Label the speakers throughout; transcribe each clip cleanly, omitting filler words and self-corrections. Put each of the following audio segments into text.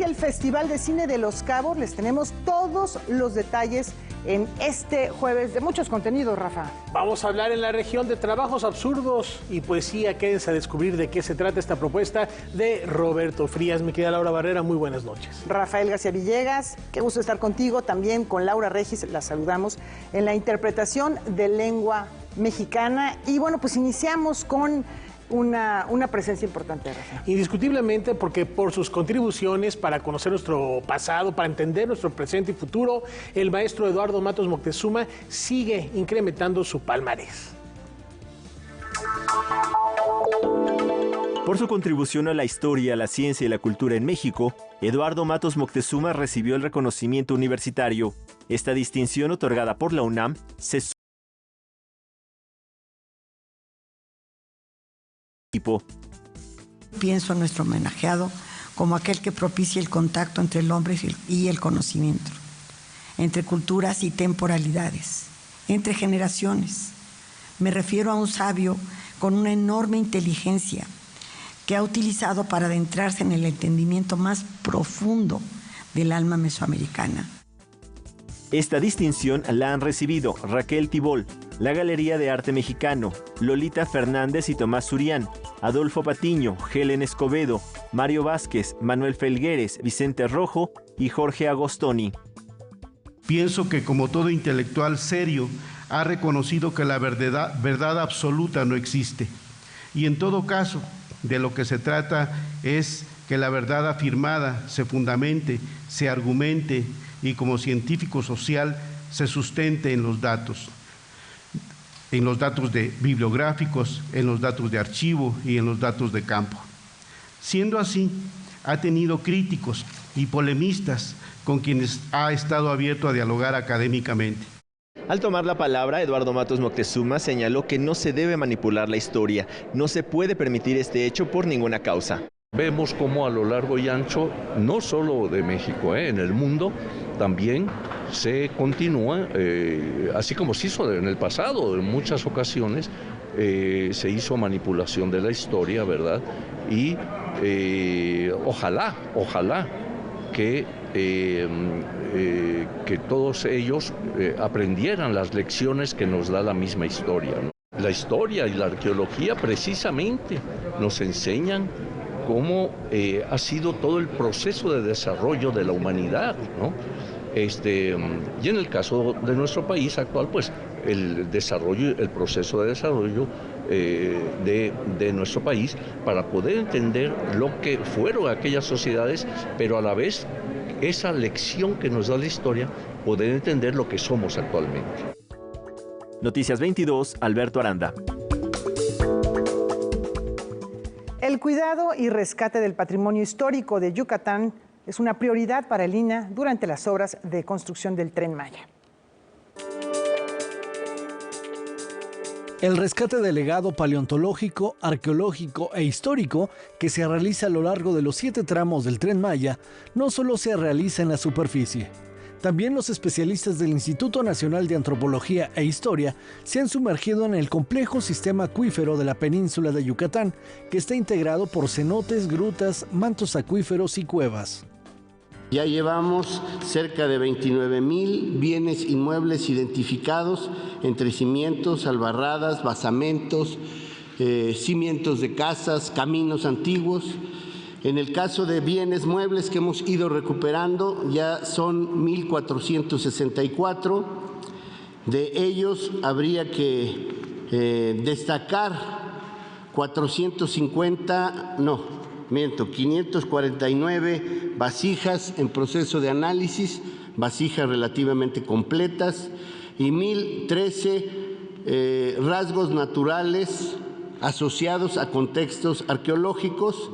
Speaker 1: inicia el Festival de Cine de Los Cabos. Les tenemos todos los detalles en este jueves de muchos contenidos, Rafa.
Speaker 2: Vamos a hablar en la región de trabajos absurdos y poesía. Quédense a descubrir de qué se trata esta propuesta de Roberto Frías. Mi querida Laura Barrera, muy buenas noches.
Speaker 1: Rafael García Villegas, qué gusto estar contigo. También con Laura Regis, la saludamos en la interpretación de lengua mexicana. Y bueno, pues iniciamos con una presencia importante, Rafa.
Speaker 2: Indiscutiblemente, porque por sus contribuciones para conocer nuestro pasado, para entender nuestro presente y futuro, el maestro Eduardo Matos Moctezuma sigue incrementando su palmarés.
Speaker 3: Por su contribución a la historia, la ciencia y la cultura en México, Eduardo Matos Moctezuma recibió el reconocimiento universitario. Esta distinción, otorgada por la UNAM, se
Speaker 4: Pienso en nuestro homenajeado como aquel que propicia el contacto entre el hombre y el conocimiento, entre culturas y temporalidades, entre generaciones. Me refiero a un sabio con una enorme inteligencia que ha utilizado para adentrarse en el entendimiento más profundo del alma mesoamericana.
Speaker 3: Esta distinción la han recibido Raquel Tibol, la Galería de Arte Mexicano, Lolita Fernández y Tomás Surián, Adolfo Patiño, Helen Escobedo, Mario Vázquez, Manuel Felgueres, Vicente Rojo y Jorge Agostoni.
Speaker 5: Pienso que como todo intelectual serio, ha reconocido que la verdad absoluta no existe. Y en todo caso, de lo que se trata es que la verdad afirmada se fundamente, se argumente y como científico social se sustente en los datos bibliográficos, en los datos de archivo y en los datos de campo. Siendo así, ha tenido críticos y polemistas con quienes ha estado abierto a dialogar académicamente.
Speaker 3: Al tomar la palabra, Eduardo Matos Moctezuma señaló que no se debe manipular la historia, no se puede permitir este hecho por ninguna causa.
Speaker 6: Vemos cómo a lo largo y ancho, no solo de México, en el mundo también se continúa, así como se hizo en el pasado, en muchas ocasiones se hizo manipulación de la historia, ¿verdad? Y ojalá que todos ellos aprendieran las lecciones que nos da la misma historia, ¿no? La historia y la arqueología precisamente nos enseñan cómo ha sido todo el proceso de desarrollo de la humanidad, ¿no? Y en el caso de nuestro país actual, pues el proceso de desarrollo de nuestro país para poder entender lo que fueron aquellas sociedades, pero a la vez esa lección que nos da la historia, poder entender lo que somos actualmente.
Speaker 3: Noticias 22, Alberto Aranda.
Speaker 1: El cuidado y rescate del patrimonio histórico de Yucatán es una prioridad para el INAH durante las obras de construcción del Tren Maya.
Speaker 7: El rescate del legado paleontológico, arqueológico e histórico que se realiza a lo largo de los 7 tramos del Tren Maya no solo se realiza en la superficie. También los especialistas del Instituto Nacional de Antropología e Historia se han sumergido en el complejo sistema acuífero de la península de Yucatán, que está integrado por cenotes, grutas, mantos acuíferos y cuevas.
Speaker 8: Ya llevamos cerca de 29,000 bienes inmuebles identificados entre cimientos, albarradas, basamentos, cimientos de casas, caminos antiguos. En el caso de bienes muebles que hemos ido recuperando, ya son 1,464. De ellos habría que destacar 549 vasijas en proceso de análisis, vasijas relativamente completas, y 1,013 rasgos naturales asociados a contextos arqueológicos.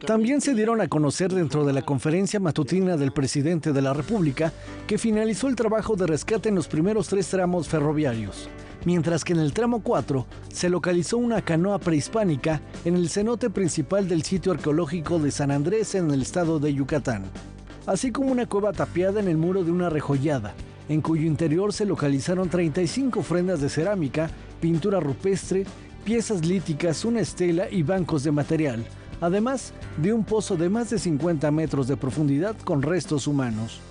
Speaker 7: También se dieron a conocer dentro de la conferencia matutina del presidente de la República que finalizó el trabajo de rescate en los primeros 3 tramos ferroviarios, mientras que en el tramo 4 se localizó una canoa prehispánica en el cenote principal del sitio arqueológico de San Andrés en el estado de Yucatán, así como una cueva tapiada en el muro de una rejollada, en cuyo interior se localizaron 35 ofrendas de cerámica, pintura rupestre, piezas líticas, una estela y bancos de material, además de un pozo de más de 50 metros de profundidad con restos humanos.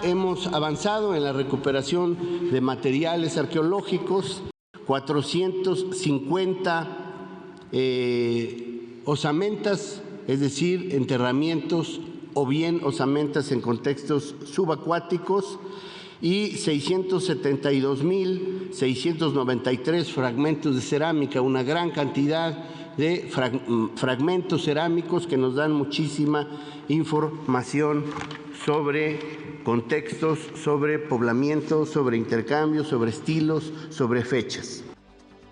Speaker 8: Hemos avanzado en la recuperación de materiales arqueológicos, 450 osamentas, es decir, enterramientos o bien osamentas en contextos subacuáticos, y 672.693 fragmentos de cerámica, una gran cantidad de fragmentos cerámicos que nos dan muchísima información sobre contextos, sobre poblamientos, sobre intercambios, sobre estilos, sobre fechas.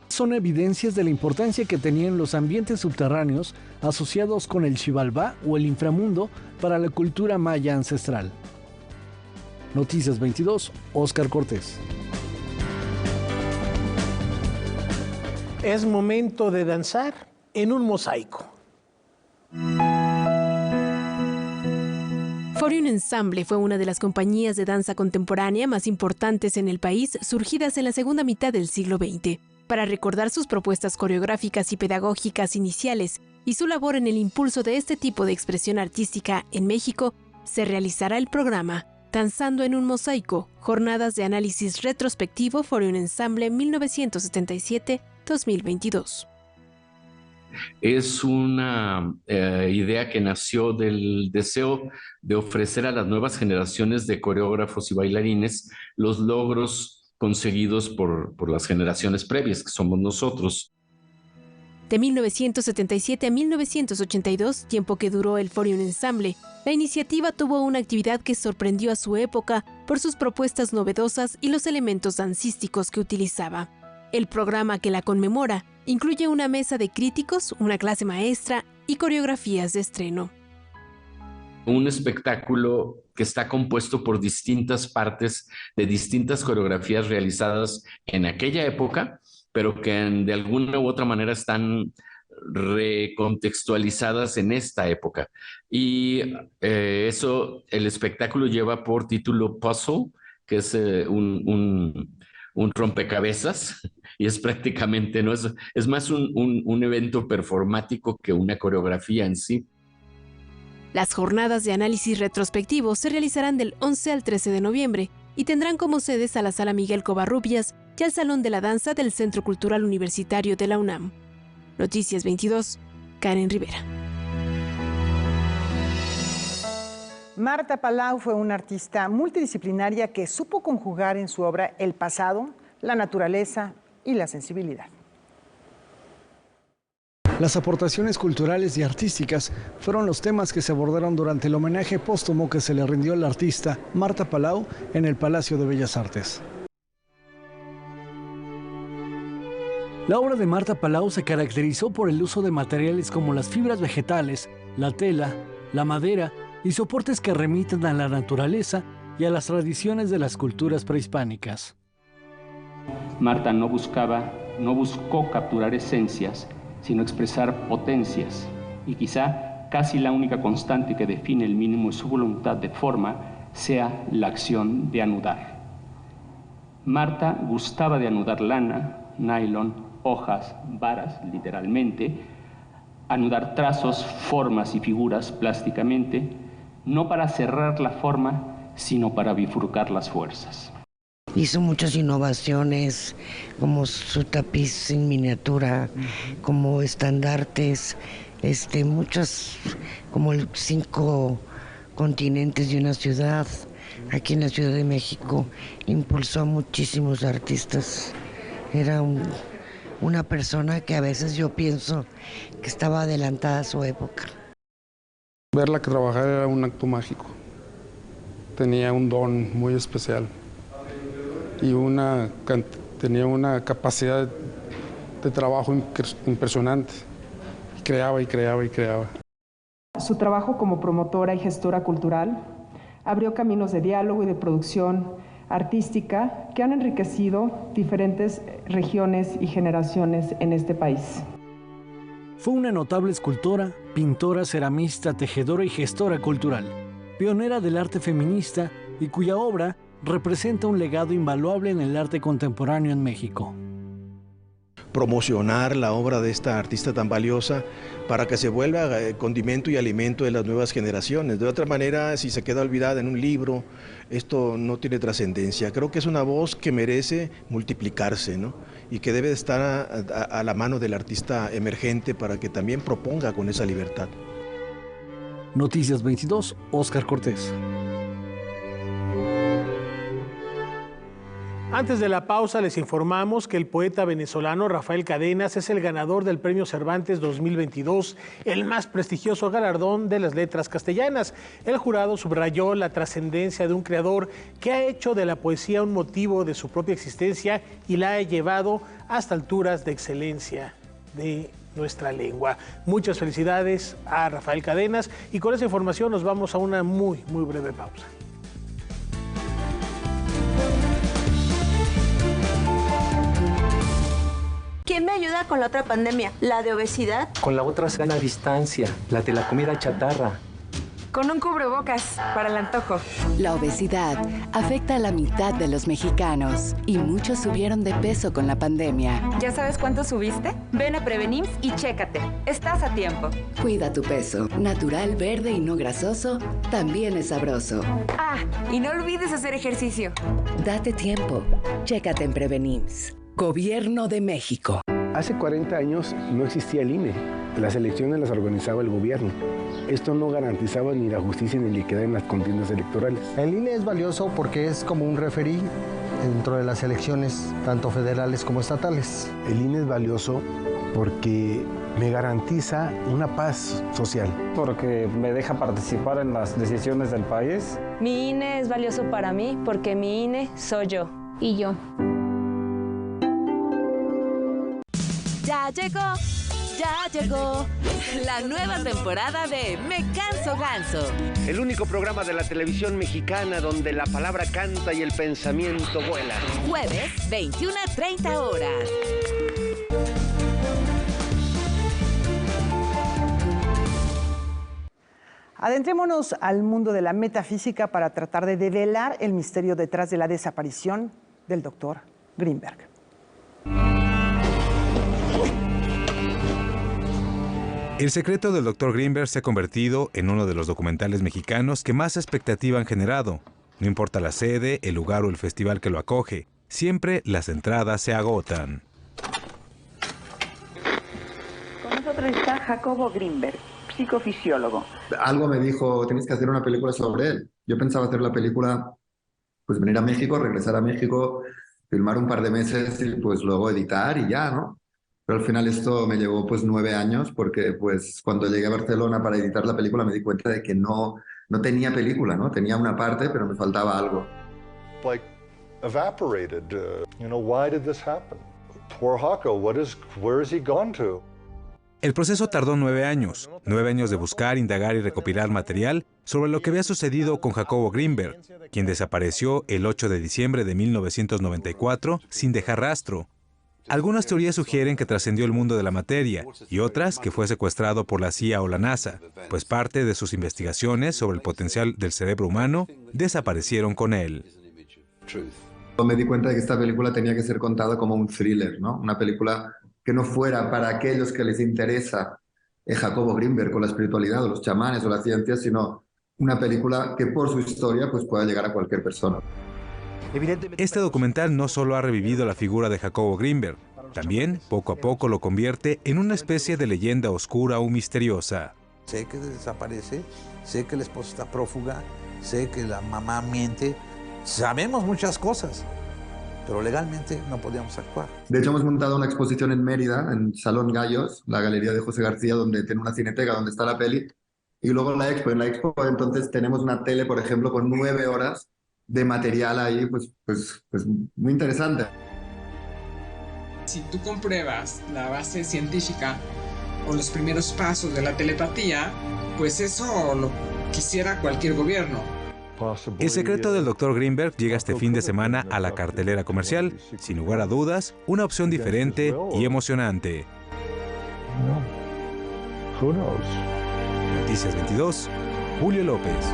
Speaker 7: Son evidencias de la importancia que tenían los ambientes subterráneos asociados con el Xibalbá o el inframundo para la cultura maya ancestral. Noticias 22, Óscar Cortés.
Speaker 2: Es momento de danzar en un mosaico.
Speaker 9: Forion Ensemble fue una de las compañías de danza contemporánea más importantes en el país, surgidas en la segunda mitad del siglo XX. Para recordar sus propuestas coreográficas y pedagógicas iniciales y su labor en el impulso de este tipo de expresión artística en México, se realizará el programa Danzando en un Mosaico, Jornadas de Análisis Retrospectivo Forion Ensemble 1977-2022.
Speaker 10: Es una idea que nació del deseo de ofrecer a las nuevas generaciones de coreógrafos y bailarines los logros conseguidos por las generaciones previas, que somos nosotros.
Speaker 9: De 1977 a 1982, tiempo que duró el Forion Ensemble, la iniciativa tuvo una actividad que sorprendió a su época por sus propuestas novedosas y los elementos dancísticos que utilizaba. El programa que la conmemora incluye una mesa de críticos, una clase maestra y coreografías de estreno.
Speaker 10: Un espectáculo que está compuesto por distintas partes de distintas coreografías realizadas en aquella época, pero que de alguna u otra manera están recontextualizadas en esta época. Y el espectáculo lleva por título Puzzle, que es un rompecabezas, y es prácticamente, ¿no? Es más un evento performático que una coreografía en sí.
Speaker 9: Las jornadas de análisis retrospectivo se realizarán del 11 al 13 de noviembre y tendrán como sedes a la Sala Miguel Covarrubias y al Salón de la Danza del Centro Cultural Universitario de la UNAM. Noticias 22, Karen Rivera.
Speaker 1: Marta Palau fue una artista multidisciplinaria que supo conjugar en su obra el pasado, la naturaleza y la sensibilidad.
Speaker 7: Las aportaciones culturales y artísticas fueron los temas que se abordaron durante el homenaje póstumo que se le rindió al artista Marta Palau en el Palacio de Bellas Artes. La obra de Marta Palau se caracterizó por el uso de materiales como las fibras vegetales, la tela, la madera y soportes que remiten a la naturaleza y a las tradiciones de las culturas prehispánicas.
Speaker 11: Marta no buscó capturar esencias, sino expresar potencias, y quizá casi la única constante que define el mínimo de su voluntad de forma sea la acción de anudar. Marta gustaba de anudar lana, nylon, hojas, varas, literalmente, anudar trazos, formas y figuras plásticamente, no para cerrar la forma, sino para bifurcar las fuerzas.
Speaker 12: Hizo muchas innovaciones, como su tapiz en miniatura, como estandartes, muchas, como 5 continentes de una ciudad. Aquí en la Ciudad de México impulsó a muchísimos artistas. Era una persona que a veces yo pienso que estaba adelantada a su época.
Speaker 13: Verla que trabajar era un acto mágico. Tenía un don muy especial y tenía una capacidad de trabajo impresionante. Creaba y creaba y creaba.
Speaker 14: Su trabajo como promotora y gestora cultural abrió caminos de diálogo y de producción artística que han enriquecido diferentes regiones y generaciones en este país.
Speaker 7: Fue una notable escultora, pintora, ceramista, tejedora y gestora cultural, pionera del arte feminista y cuya obra representa un legado invaluable en el arte contemporáneo en México.
Speaker 15: promocionar la obra de esta artista tan valiosa para que se vuelva condimento y alimento de las nuevas generaciones. De otra manera, si se queda olvidada en un libro, esto no tiene trascendencia. Creo que es una voz que merece multiplicarse, ¿no? Y que debe estar a la mano del artista emergente para que también proponga con esa libertad.
Speaker 7: Noticias 22, Óscar Cortés.
Speaker 2: Antes de la pausa les informamos que el poeta venezolano Rafael Cadenas es el ganador del Premio Cervantes 2022, el más prestigioso galardón de las letras castellanas. El jurado subrayó la trascendencia de un creador que ha hecho de la poesía un motivo de su propia existencia y la ha llevado hasta alturas de excelencia de nuestra lengua. Muchas felicidades a Rafael Cadenas y con esa información nos vamos a una muy breve pausa.
Speaker 16: ¿Quién me ayuda con la otra pandemia? ¿La de obesidad?
Speaker 17: Con la otra sana distancia, la de la comida chatarra.
Speaker 18: Con un cubrebocas para el antojo.
Speaker 19: La obesidad afecta a la mitad de los mexicanos y muchos subieron de peso con la pandemia.
Speaker 18: ¿Ya sabes cuánto subiste? Ven a Prevenims y chécate. Estás a tiempo.
Speaker 19: Cuida tu peso. Natural, verde y no grasoso, también es sabroso.
Speaker 18: Ah, y no olvides hacer ejercicio.
Speaker 19: Date tiempo. Chécate en Prevenims. Gobierno de México.
Speaker 20: Hace 40 años no existía el INE. Las elecciones las organizaba el gobierno. Esto no garantizaba ni la justicia ni la equidad en las contiendas electorales.
Speaker 21: El INE es valioso porque es como un referí dentro de las elecciones, tanto federales como estatales.
Speaker 20: El INE es valioso porque me garantiza una paz social.
Speaker 22: Porque me deja participar en las decisiones del país.
Speaker 23: Mi INE es valioso para mí porque mi INE soy yo.
Speaker 18: Y yo.
Speaker 24: Ya llegó la nueva temporada de Me Canso Ganso.
Speaker 25: El único programa de la televisión mexicana donde la palabra canta y el pensamiento vuela.
Speaker 24: Jueves, 21 a 30 horas.
Speaker 1: Adentrémonos al mundo de la metafísica para tratar de develar el misterio detrás de la desaparición del doctor Greenberg.
Speaker 26: El secreto del Dr. Greenberg se ha convertido en uno de los documentales mexicanos que más expectativa han generado. No importa la sede, el lugar o el festival que lo acoge, siempre las entradas se agotan.
Speaker 27: Con nosotros está Jacobo Greenberg, psicofisiólogo.
Speaker 28: Algo me dijo, tienes que hacer una película sobre él. Yo pensaba hacer la película, pues venir a México, regresar a México, filmar un par de meses y pues luego editar y ya, ¿no? Pero al final esto me llevó pues 9 años porque pues cuando llegué a Barcelona para editar la película me di cuenta de que no tenía película, ¿no? Tenía una parte, pero me faltaba algo.
Speaker 29: Like evaporated. Why did this happen? Poor Jaco, where has he gone to?
Speaker 26: El proceso tardó 9 años. 9 años de buscar, indagar y recopilar material sobre lo que había sucedido con Jacobo Greenberg, quien desapareció el 8 de diciembre de 1994 sin dejar rastro. Algunas teorías sugieren que trascendió el mundo de la materia y otras que fue secuestrado por la CIA o la NASA, pues parte de sus investigaciones sobre el potencial del cerebro humano desaparecieron con él.
Speaker 28: Me di cuenta de que esta película tenía que ser contada como un thriller, ¿no? Una película que no fuera para aquellos que les interesa Jacobo Greenberg o la espiritualidad o los chamanes o la ciencia, sino una película que por su historia pues pueda llegar a cualquier persona.
Speaker 26: Este documental no solo ha revivido la figura de Jacobo Greenberg, también poco a poco lo convierte en una especie de leyenda oscura o misteriosa.
Speaker 30: Sé que desaparece, sé que la esposa está prófuga, sé que la mamá miente, sabemos muchas cosas, pero legalmente no podíamos actuar.
Speaker 28: De hecho hemos montado una exposición en Mérida, en Salón Gallos, la galería de José García, donde tiene una cineteca donde está la peli, y luego en la expo entonces tenemos una tele, por ejemplo, con 9 horas de material ahí, pues muy interesante.
Speaker 31: Si tú compruebas la base científica o los primeros pasos de la telepatía, pues eso lo quisiera cualquier gobierno.
Speaker 26: El secreto del Dr. Greenberg llega este fin de semana a la cartelera comercial. Sin lugar a dudas, una opción diferente y emocionante. Noticias 22, Julio López.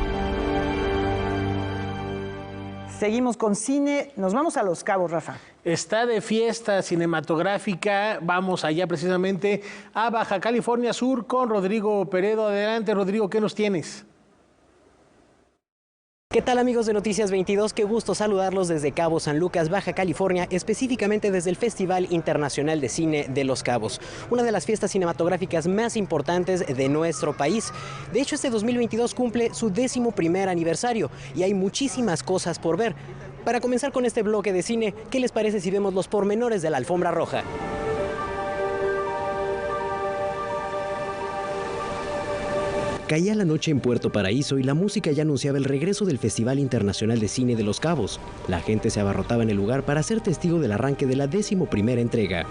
Speaker 1: Seguimos con cine. Nos vamos a Los Cabos, Rafa.
Speaker 2: Está de fiesta cinematográfica. Vamos allá precisamente a Baja California Sur con Rodrigo Peredo. Adelante, Rodrigo, ¿qué nos tienes?
Speaker 3: ¿Qué tal, amigos de Noticias 22? Qué gusto saludarlos desde Cabo San Lucas, Baja California, específicamente desde el Festival Internacional de Cine de Los Cabos, una de las fiestas cinematográficas más importantes de nuestro país. De hecho, este 2022 cumple su 11º aniversario y hay muchísimas cosas por ver. Para comenzar con este bloque de cine, ¿qué les parece si vemos los pormenores de la alfombra roja? Caía la noche en Puerto Paraíso y la música ya anunciaba el regreso del Festival Internacional de Cine de Los Cabos. La gente se abarrotaba en el lugar para ser testigo del arranque de la 11ª entrega.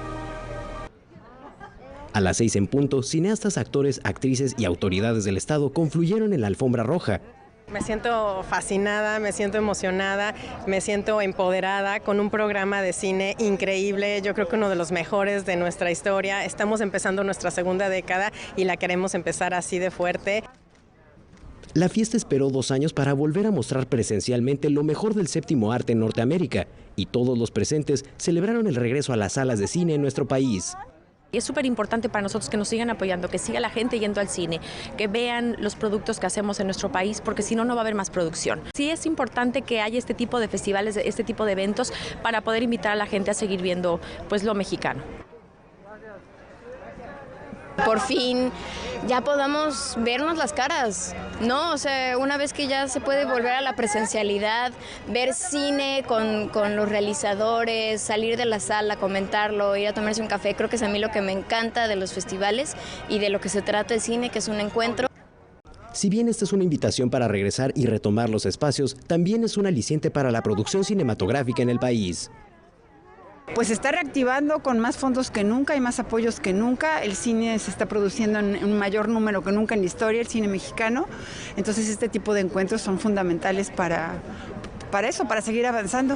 Speaker 3: A las 6 en punto, cineastas, actores, actrices y autoridades del estado confluyeron en la alfombra roja.
Speaker 4: Me siento fascinada, me siento emocionada, me siento empoderada con un programa de cine increíble, yo creo que uno de los mejores de nuestra historia. Estamos empezando nuestra segunda década y la queremos empezar así de fuerte.
Speaker 3: La fiesta esperó 2 años para volver a mostrar presencialmente lo mejor del séptimo arte en Norteamérica, y todos los presentes celebraron el regreso a las salas de cine en nuestro país.
Speaker 5: Y es súper importante para nosotros que nos sigan apoyando, que siga la gente yendo al cine, que vean los productos que hacemos en nuestro país, porque si no, no va a haber más producción. Sí es importante que haya este tipo de festivales, este tipo de eventos, para poder invitar a la gente a seguir viendo pues lo mexicano.
Speaker 6: Por fin ya podamos vernos las caras, ¿no? O sea, una vez que ya se puede volver a la presencialidad, ver cine con los realizadores, salir de la sala, comentarlo, ir a tomarse un café, creo que es a mí lo que me encanta de los festivales y de lo que se trata el cine, que es un encuentro.
Speaker 3: Si bien esta es una invitación para regresar y retomar los espacios, también es un aliciente para la producción cinematográfica en el país.
Speaker 8: Pues se está reactivando con más fondos que nunca y más apoyos que nunca. El cine se está produciendo en un mayor número que nunca en la historia, el cine mexicano. Entonces este tipo de encuentros son fundamentales para eso, para seguir avanzando.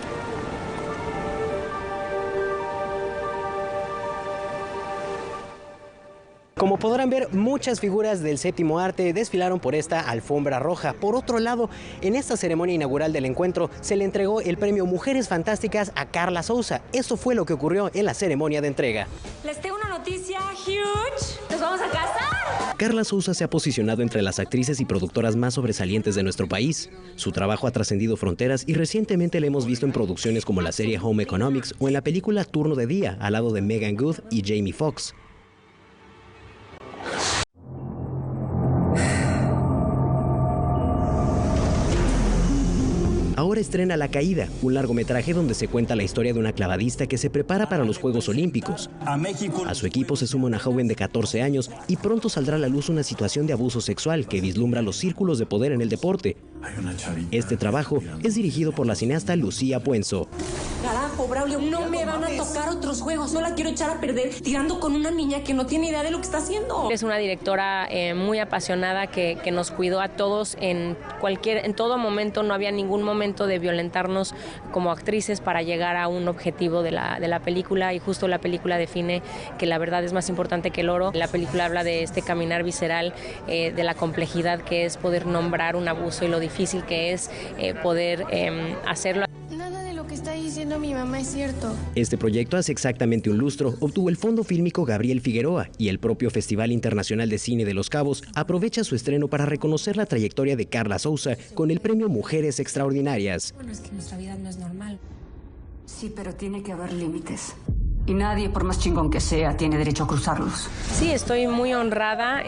Speaker 3: Como podrán ver, muchas figuras del séptimo arte desfilaron por esta alfombra roja. Por otro lado, en esta ceremonia inaugural del encuentro se le entregó el premio Mujeres Fantásticas a Carla Souza. Esto fue lo que ocurrió en la ceremonia de entrega.
Speaker 9: Les tengo una noticia huge. ¡Nos vamos a casar!
Speaker 3: Carla Souza se ha posicionado entre las actrices y productoras más sobresalientes de nuestro país. Su trabajo ha trascendido fronteras y recientemente la hemos visto en producciones como la serie Home Economics o en la película Turno de Día, al lado de Megan Good y Jamie Foxx. Ahora estrena La Caída, un largometraje donde se cuenta la historia de una clavadista que se prepara para los Juegos Olímpicos. A su equipo se suma una joven de 14 años y pronto saldrá a la luz una situación de abuso sexual que vislumbra los círculos de poder en el deporte. Este trabajo es dirigido por la cineasta Lucía Puenzo.
Speaker 9: Carajo, Braulio, no me van a tocar otros juegos. No la quiero echar a perder tirando con una niña que no tiene idea de lo que está haciendo.
Speaker 5: Es una directora muy apasionada que nos cuidó a todos en todo momento. No había ningún momento de violentarnos como actrices para llegar a un objetivo de la película, y justo la película define que la verdad es más importante que el oro. La película habla de este caminar visceral, de la complejidad que es poder nombrar un abuso y lo difícil que es poder hacerlo.
Speaker 6: Nada de lo que está diciendo mi mamá es cierto.
Speaker 3: Este proyecto hace exactamente un lustro obtuvo el Fondo Fílmico Gabriel Figueroa, y el propio Festival Internacional de Cine de Los Cabos aprovecha su estreno para reconocer la trayectoria de Carla Souza con el premio Mujeres Extraordinarias.
Speaker 9: Bueno, es que nuestra vida no es normal.
Speaker 10: Sí, pero tiene que haber límites. Y nadie, por más chingón que sea, tiene derecho a cruzarlos.
Speaker 5: Sí, estoy muy honrada.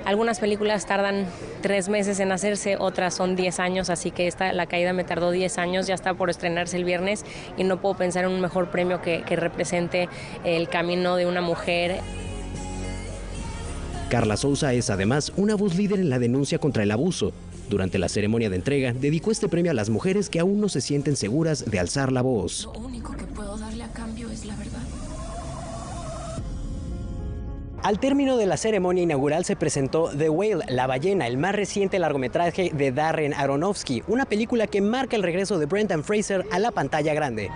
Speaker 5: Algunas películas tardan 3 meses en hacerse, otras son 10 años, así que La Caída me tardó 10 años, ya está por estrenarse el viernes y no puedo pensar en un mejor premio que represente el camino de una mujer.
Speaker 3: Carla Souza es además una voz líder en la denuncia contra el abuso. Durante la ceremonia de entrega, dedicó este premio a las mujeres que aún no se sienten seguras de alzar la voz.
Speaker 9: Lo único que puedo darle a cambio es la verdad.
Speaker 3: Al término de la ceremonia inaugural se presentó The Whale, La Ballena, el más reciente largometraje de Darren Aronofsky, una película que marca el regreso de Brendan Fraser a la pantalla grande.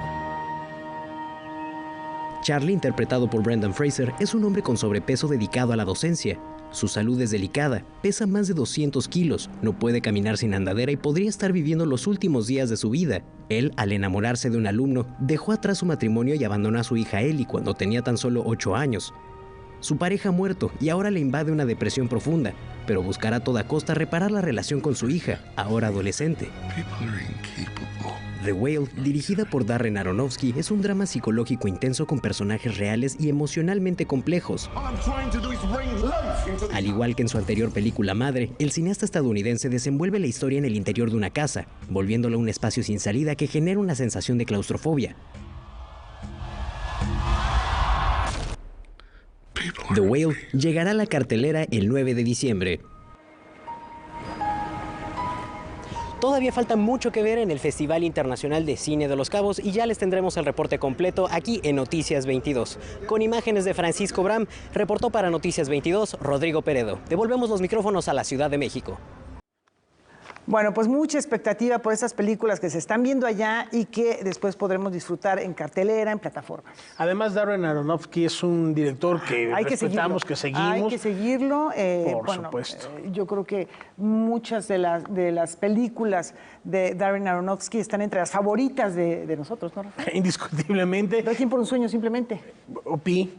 Speaker 3: Charlie, interpretado por Brendan Fraser, es un hombre con sobrepeso dedicado a la docencia. Su salud es delicada, pesa más de 200 kilos, no puede caminar sin andadera y podría estar viviendo los últimos días de su vida. Él, al enamorarse de un alumno, dejó atrás su matrimonio y abandonó a su hija Ellie cuando tenía tan solo 8 años. Su pareja ha muerto y ahora le invade una depresión profunda, pero buscará a toda costa reparar la relación con su hija, ahora adolescente. The Whale, dirigida por Darren Aronofsky, es un drama psicológico intenso con personajes reales y emocionalmente complejos. Al igual que en su anterior película Madre, el cineasta estadounidense desenvuelve la historia en el interior de una casa, volviéndola un espacio sin salida que genera una sensación de claustrofobia. The Whale llegará a la cartelera el 9 de diciembre. Todavía falta mucho que ver en el Festival Internacional de Cine de Los Cabos y ya les tendremos el reporte completo aquí en Noticias 22. Con imágenes de Francisco Bram, reportó para Noticias 22 Rodrigo Peredo. Devolvemos los micrófonos a la Ciudad de México.
Speaker 1: Bueno, pues mucha expectativa por esas películas que se están viendo allá y que después podremos disfrutar en cartelera, en plataformas.
Speaker 2: Además, Darren Aronofsky es un director que respetamos, que seguimos.
Speaker 1: Hay que seguirlo.
Speaker 2: Por supuesto.
Speaker 1: Yo creo que muchas de las películas de Darren Aronofsky están entre las favoritas de nosotros, ¿no, Rafael?
Speaker 2: Indiscutiblemente.
Speaker 1: Requiem por un sueño, simplemente.
Speaker 2: O Pi.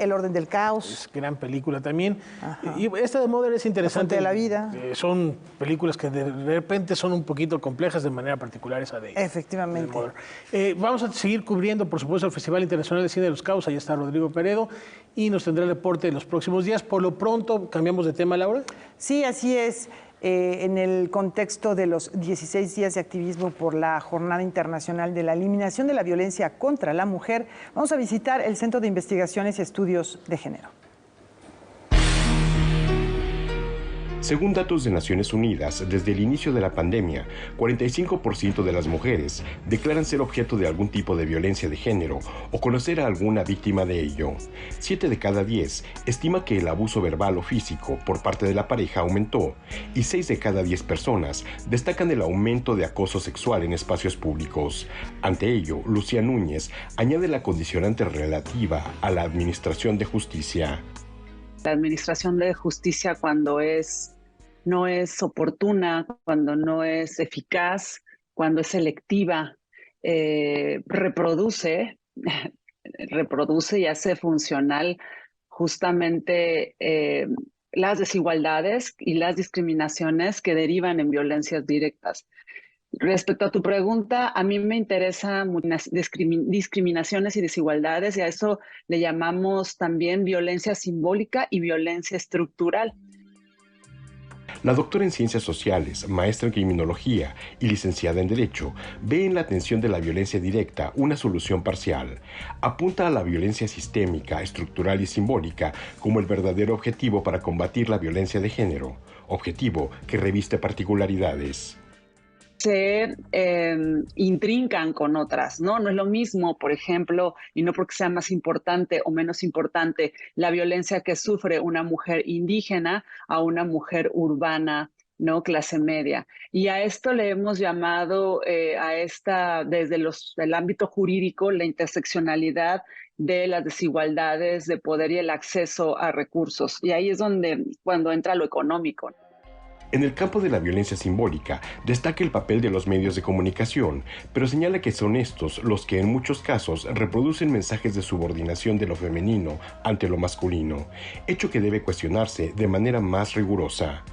Speaker 1: El orden del caos.
Speaker 2: Es gran película también. Ajá. Y esta de Mother es interesante.
Speaker 1: La fuente de la vida.
Speaker 2: Son películas que de repente son un poquito complejas, de manera particular esa de
Speaker 1: Efectivamente.
Speaker 2: De vamos a seguir cubriendo, por supuesto, el Festival Internacional de Cine de Los Cabos. Ahí está Rodrigo Peredo y nos tendrá el reporte en los próximos días. Por lo pronto, ¿cambiamos de tema, Laura?
Speaker 1: Sí, así es. En el contexto de los 16 días de activismo por la Jornada Internacional de la Eliminación de la Violencia contra la Mujer, vamos a visitar el Centro de Investigaciones y Estudios de Género.
Speaker 7: Según datos de Naciones Unidas, desde el inicio de la pandemia, 45% de las mujeres declaran ser objeto de algún tipo de violencia de género o conocer a alguna víctima de ello. 7 de cada 10 estima que el abuso verbal o físico por parte de la pareja aumentó y 6 de cada 10 personas destacan el aumento de acoso sexual en espacios públicos. Ante ello, Lucía Núñez añade la condicionante relativa a la administración de justicia.
Speaker 11: La administración de justicia, cuando no es oportuna, cuando no es eficaz, cuando es selectiva, reproduce y hace funcional justamente las desigualdades y las discriminaciones que derivan en violencias directas. Respecto a tu pregunta, a mí me interesan discriminaciones y desigualdades, y a eso le llamamos también violencia simbólica y violencia estructural.
Speaker 7: La doctora en Ciencias Sociales, maestra en Criminología y licenciada en Derecho, ve en la atención de la violencia directa una solución parcial. Apunta a la violencia sistémica, estructural y simbólica como el verdadero objetivo para combatir la violencia de género, objetivo que reviste particularidades.
Speaker 11: Se intrincan con otras, ¿no? No es lo mismo, por ejemplo, y no porque sea más importante o menos importante, la violencia que sufre una mujer indígena a una mujer urbana, ¿no? Clase media. Y a esto le hemos llamado, desde el ámbito jurídico, la interseccionalidad de las desigualdades de poder y el acceso a recursos. Y ahí es cuando entra lo económico.
Speaker 7: En el campo de la violencia simbólica, destaca el papel de los medios de comunicación, pero señala que son estos los que en muchos casos reproducen mensajes de subordinación de lo femenino ante lo masculino, hecho que debe cuestionarse de manera más rigurosa.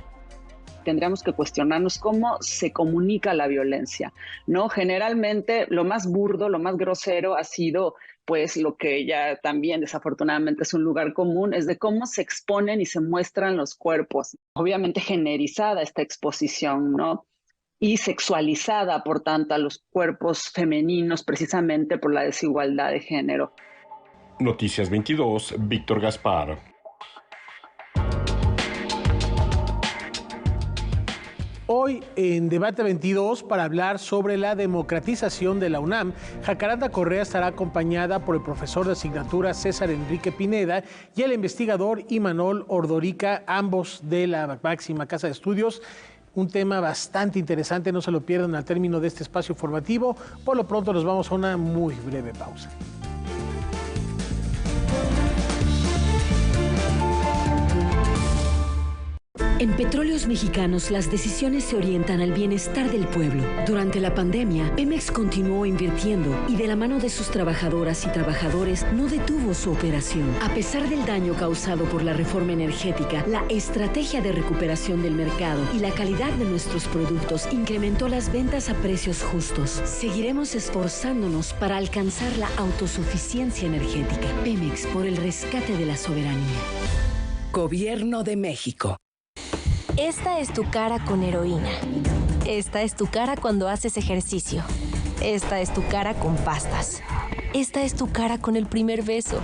Speaker 11: Tendríamos que cuestionarnos cómo se comunica la violencia, ¿no? Generalmente lo más burdo, lo más grosero ha sido, pues, lo que ya también desafortunadamente es un lugar común, es de cómo se exponen y se muestran los cuerpos. Obviamente generizada esta exposición, ¿no? Y sexualizada, por tanto, a los cuerpos femeninos, precisamente por la desigualdad de género.
Speaker 7: Noticias 22, Víctor Gaspar.
Speaker 2: Hoy en Debate 22, para hablar sobre la democratización de la UNAM, Jacaranda Correa estará acompañada por el profesor de asignatura César Enrique Pineda y el investigador Imanol Ordorica, ambos de la máxima casa de estudios. Un tema bastante interesante, no se lo pierdan al término de este espacio formativo. Por lo pronto nos vamos a una muy breve pausa.
Speaker 12: En Petróleos Mexicanos, las decisiones se orientan al bienestar del pueblo. Durante la pandemia, Pemex continuó invirtiendo y de la mano de sus trabajadoras y trabajadores no detuvo su operación. A pesar del daño causado por la reforma energética, la estrategia de recuperación del mercado y la calidad de nuestros productos incrementó las ventas a precios justos. Seguiremos esforzándonos para alcanzar la autosuficiencia energética. Pemex, por el rescate de la soberanía.
Speaker 13: Gobierno de México.
Speaker 14: Esta es tu cara con heroína. Esta es tu cara cuando haces ejercicio. Esta es tu cara con pastas. Esta es tu cara con el primer beso.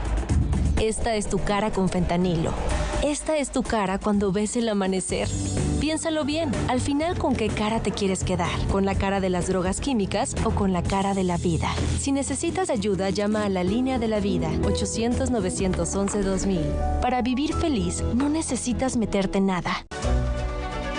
Speaker 14: Esta es tu cara con fentanilo. Esta es tu cara cuando ves el amanecer. Piénsalo bien, al final, ¿con qué cara te quieres quedar? ¿Con la cara de las drogas químicas o con la cara de la vida? Si necesitas ayuda, llama a la Línea de la Vida, 800-911-2000. Para vivir feliz, no necesitas meterte nada.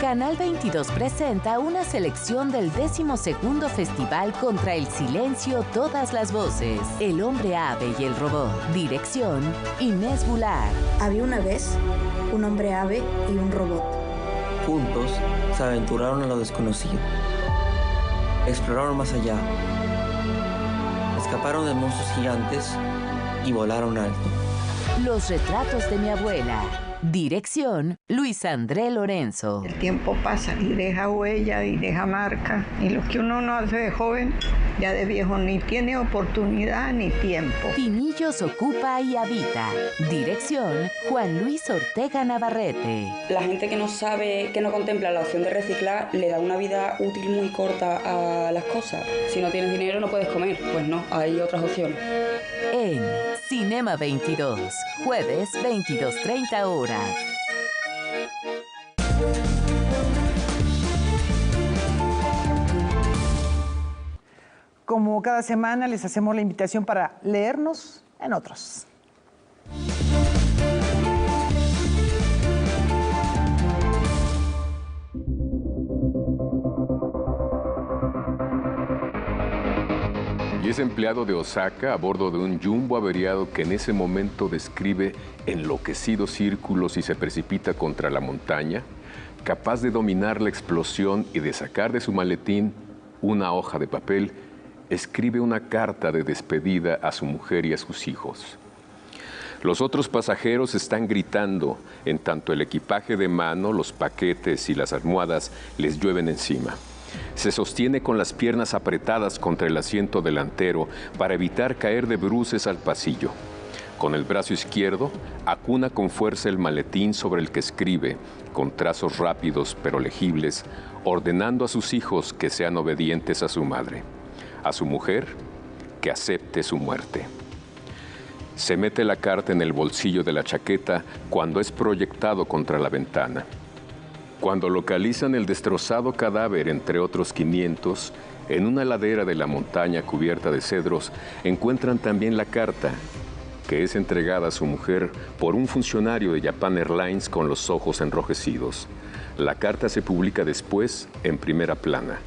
Speaker 24: Canal 22 presenta una selección del 12º Festival Contra el Silencio, Todas las Voces. El Hombre Ave y el Robot. Dirección, Inés Bular.
Speaker 15: Había una vez un hombre ave y un robot.
Speaker 16: Juntos se aventuraron a lo desconocido. Exploraron más allá. Escaparon de monstruos gigantes y volaron alto.
Speaker 24: Los retratos de mi abuela. Dirección, Luis André Lorenzo.
Speaker 17: El tiempo pasa y deja huella y deja marca. Y lo que uno no hace de joven, ya de viejo ni tiene oportunidad ni tiempo.
Speaker 24: Pinillos ocupa y habita. Dirección, Juan Luis Ortega Navarrete.
Speaker 19: La gente que no sabe, que no contempla la opción de reciclar, le da una vida útil muy corta a las cosas. Si no tienes dinero no puedes comer. Pues no, hay otras opciones.
Speaker 24: En Cinema 22, jueves 22:30 horas.
Speaker 1: Como cada semana les hacemos la invitación para leernos en otros.
Speaker 20: Y es empleado de Osaka a bordo de un jumbo averiado que en ese momento describe enloquecidos círculos y se precipita contra la montaña, capaz de dominar la explosión y de sacar de su maletín una hoja de papel, escribe una carta de despedida a su mujer y a sus hijos. Los otros pasajeros están gritando, en tanto el equipaje de mano, los paquetes y las almohadas les llueven encima. Se sostiene con las piernas apretadas contra el asiento delantero para evitar caer de bruces al pasillo. Con el brazo izquierdo, acuna con fuerza el maletín sobre el que escribe, con trazos rápidos pero legibles, ordenando a sus hijos que sean obedientes a su madre, a su mujer, que acepte su muerte. Se mete la carta en el bolsillo de la chaqueta cuando es proyectado contra la ventana. Cuando localizan el destrozado cadáver, entre otros 500, en una ladera de la montaña cubierta de cedros, encuentran también la carta, que es entregada a su mujer por un funcionario de Japan Airlines con los ojos enrojecidos. La carta se publica después en primera plana.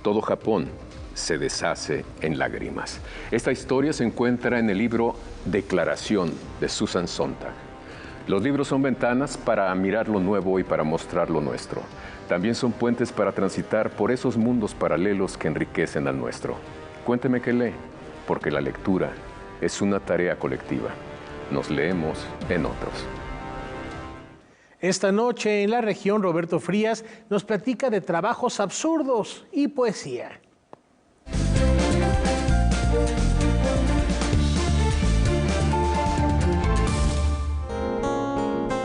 Speaker 20: Todo Japón se deshace en lágrimas. Esta historia se encuentra en el libro Declaración de Susan Sontag. Los libros son ventanas para mirar lo nuevo y para mostrar lo nuestro. También son puentes para transitar por esos mundos paralelos que enriquecen al nuestro. Cuénteme qué lee, porque la lectura es una tarea colectiva. Nos leemos en otros.
Speaker 2: Esta noche en la región, Roberto Frías nos platica de trabajos absurdos y poesía.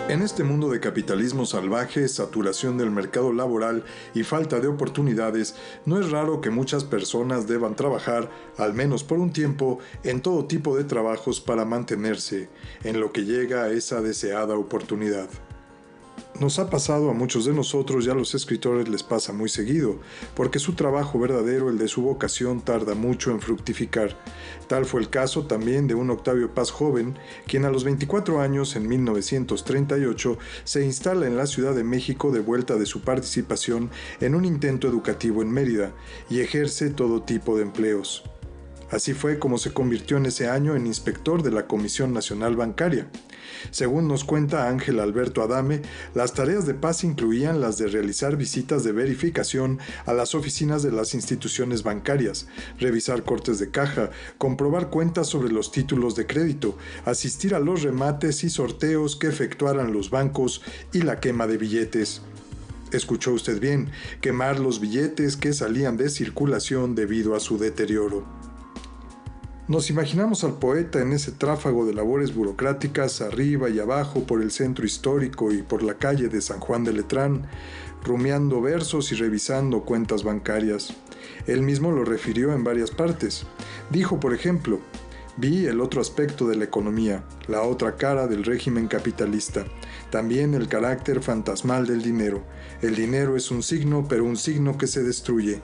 Speaker 21: En este mundo de capitalismo salvaje, saturación del mercado laboral y falta de oportunidades, no es raro que muchas personas deban trabajar, al menos por un tiempo, en todo tipo de trabajos para mantenerse, en lo que llega a esa deseada oportunidad. Nos ha pasado a muchos de nosotros y a los escritores les pasa muy seguido, porque su trabajo verdadero, el de su vocación, tarda mucho en fructificar. Tal fue el caso también de un Octavio Paz joven, quien a los 24 años, en 1938, se instala en la Ciudad de México de vuelta de su participación en un intento educativo en Mérida y ejerce todo tipo de empleos. Así fue como se convirtió en ese año en inspector de la Comisión Nacional Bancaria. Según nos cuenta Ángel Alberto Adame, las tareas de Paz incluían las de realizar visitas de verificación a las oficinas de las instituciones bancarias, revisar cortes de caja, comprobar cuentas sobre los títulos de crédito, asistir a los remates y sorteos que efectuaran los bancos y la quema de billetes. Escuchó usted bien, quemar los billetes que salían de circulación debido a su deterioro. Nos imaginamos al poeta en ese tráfago de labores burocráticas arriba y abajo por el centro histórico y por la calle de San Juan de Letrán, rumiando versos y revisando cuentas bancarias. Él mismo lo refirió en varias partes. Dijo, por ejemplo, vi el otro aspecto de la economía, la otra cara del régimen capitalista, también el carácter fantasmal del dinero. El dinero es un signo, pero un signo que se destruye.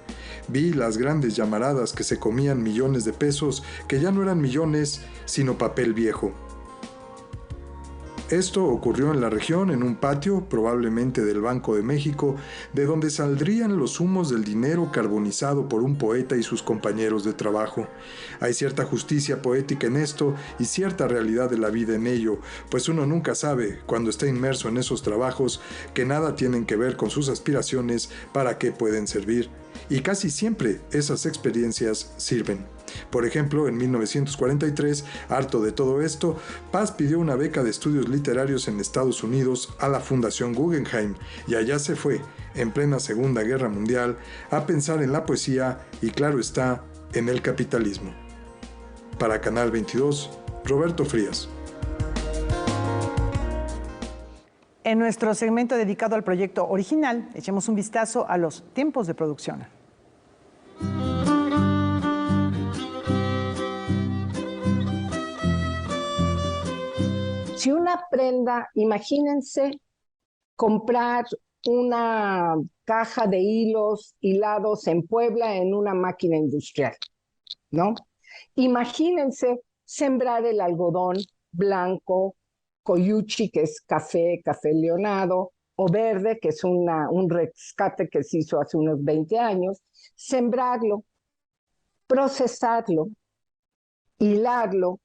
Speaker 21: Vi las grandes llamaradas que se comían millones de pesos, que ya no eran millones, sino papel viejo. Esto ocurrió en la región, en un patio, probablemente del Banco de México, de donde saldrían los humos del dinero carbonizado por un poeta y sus compañeros de trabajo. Hay cierta justicia poética en esto y cierta realidad de la vida en ello, pues uno nunca sabe, cuando está inmerso en esos trabajos, que nada tienen que ver con sus aspiraciones, para qué pueden servir. Y casi siempre esas experiencias sirven. Por ejemplo, en 1943, harto de todo esto, Paz pidió una beca de estudios literarios en Estados Unidos a la Fundación Guggenheim y allá se fue, en plena Segunda Guerra Mundial, a pensar en la poesía y, claro está, en el capitalismo. Para Canal 22, Roberto Frías.
Speaker 1: En nuestro segmento dedicado al proyecto original, echemos un vistazo a los tiempos de producción.
Speaker 4: Si una prenda, imagínense comprar una caja de hilos hilados en Puebla en una máquina industrial, ¿no? Imagínense sembrar el algodón blanco, coyuchi, que es café leonado, o verde, que es un rescate que se hizo hace unos 20 años, sembrarlo, procesarlo, hilarlo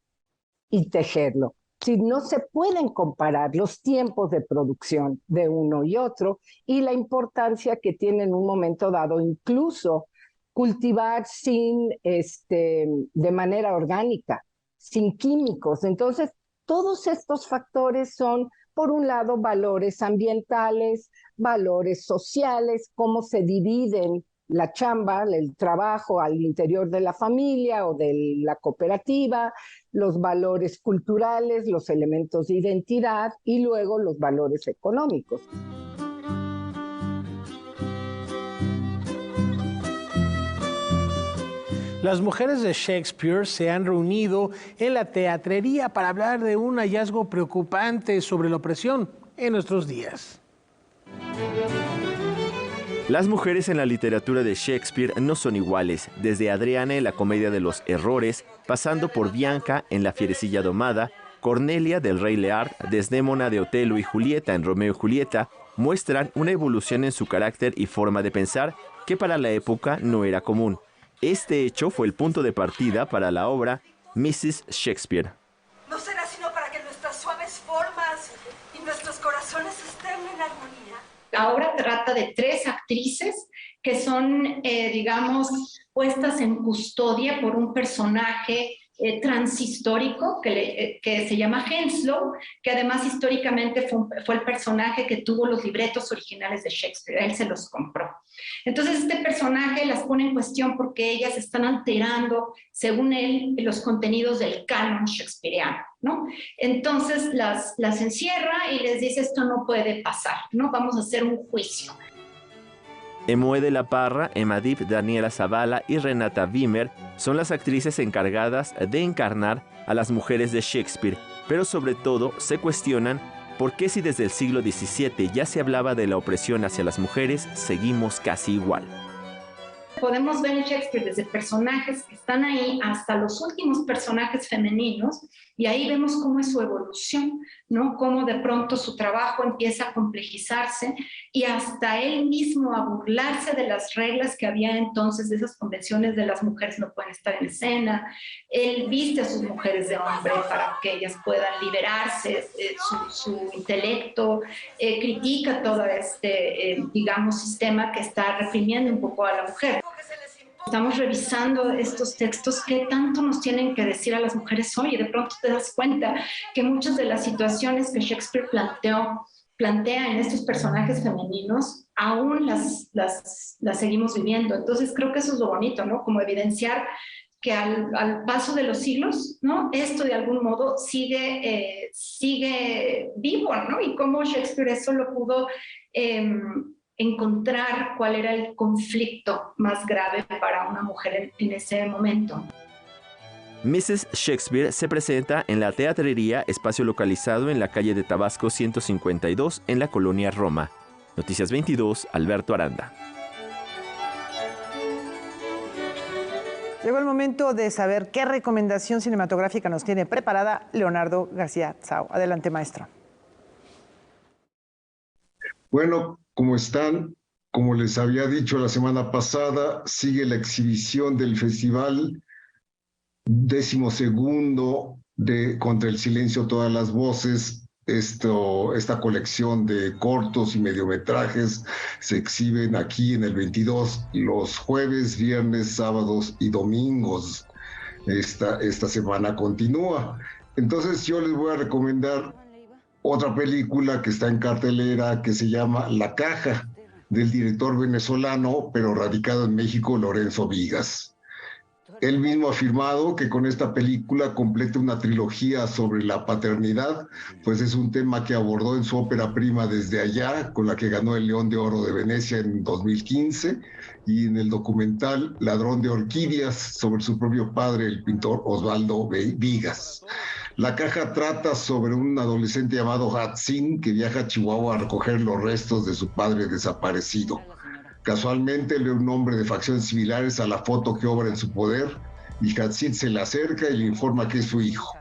Speaker 4: y tejerlo. Si no se pueden comparar los tiempos de producción de uno y otro y la importancia que tiene en un momento dado incluso cultivar de manera orgánica, sin químicos. Entonces, todos estos factores son, por un lado, valores ambientales, valores sociales, cómo se dividen la chamba, el trabajo al interior de la familia o de la cooperativa, los valores culturales, los elementos de identidad y luego los valores económicos.
Speaker 2: Las mujeres de Shakespeare se han reunido en la teatrería para hablar de un hallazgo preocupante sobre la opresión en nuestros días.
Speaker 18: Las mujeres en la literatura de Shakespeare no son iguales, desde Adriana en la Comedia de los Errores, pasando por Bianca en La Fierecilla Domada, Cornelia del Rey Lear, Desdémona de Otelo y Julieta en Romeo y Julieta, muestran una evolución en su carácter y forma de pensar que para la época no era común. Este hecho fue el punto de partida para la obra Mrs. Shakespeare.
Speaker 22: No será sino para que nuestras suaves formas y nuestros corazones estén en armonía.
Speaker 23: La obra trata de 3 actrices que son, digamos, puestas en custodia por un personaje transhistórico que se llama Henslow, que además históricamente fue el personaje que tuvo los libretos originales de Shakespeare, él se los compró. Entonces este personaje las pone en cuestión porque ellas están alterando, según él, los contenidos del canon shakespeariano, ¿no? Entonces las encierra y les dice, esto no puede pasar, ¿no? Vamos a hacer un juicio.
Speaker 18: Emoe de la Parra, Emadip, Daniela Zavala y Renata Wimmer son las actrices encargadas de encarnar a las mujeres de Shakespeare, pero sobre todo se cuestionan por qué si desde el siglo XVII ya se hablaba de la opresión hacia las mujeres, seguimos casi igual.
Speaker 23: Podemos ver en Shakespeare desde personajes que están ahí hasta los últimos personajes femeninos Y ahí vemos cómo es su evolución, ¿no? Cómo de pronto su trabajo empieza a complejizarse y hasta él mismo a burlarse de las reglas que había entonces, de esas convenciones de las mujeres no pueden estar en escena. Él viste a sus mujeres de hombre para que ellas puedan liberarse, su intelecto, critica todo este, digamos, sistema que está reprimiendo un poco a la mujer. Estamos revisando estos textos, qué tanto nos tienen que decir a las mujeres hoy, y de pronto te das cuenta que muchas de las situaciones que Shakespeare plantea en estos personajes femeninos, aún las seguimos viviendo. Entonces creo que eso es lo bonito, ¿no? Como evidenciar que al paso de los siglos, ¿no? Esto de algún modo sigue vivo, ¿no? Y cómo Shakespeare eso lo pudo encontrar cuál era el conflicto más grave para una mujer en ese momento.
Speaker 18: Mrs. Shakespeare se presenta en la Teatrería, espacio localizado en la calle de Tabasco 152 en la colonia Roma. Noticias 22, Alberto Aranda.
Speaker 1: Llegó el momento de saber qué recomendación cinematográfica nos tiene preparada Leonardo García Tsao. Adelante, maestro.
Speaker 5: Bueno, ¿cómo están? Como les había dicho la semana pasada, sigue la exhibición del Festival 12º de Contra el Silencio Todas las Voces. Esta colección de cortos y mediometrajes se exhiben aquí en el 22 los jueves, viernes, sábados y domingos. Esta semana continúa. Entonces yo les voy a recomendar otra película que está en cartelera que se llama La Caja, del director venezolano, pero radicado en México, Lorenzo Vigas. Él mismo ha afirmado que con esta película completa una trilogía sobre la paternidad, pues es un tema que abordó en su ópera prima Desde Allá, con la que ganó el León de Oro de Venecia en 2015, y en el documental Ladrón de Orquídeas, sobre su propio padre, el pintor Osvaldo Vigas. La Caja trata sobre un adolescente llamado Hatzin que viaja a Chihuahua a recoger los restos de su padre desaparecido. Casualmente lee un nombre de facciones similares a la foto que obra en su poder y Hatzin se le acerca y le informa que es su hijo.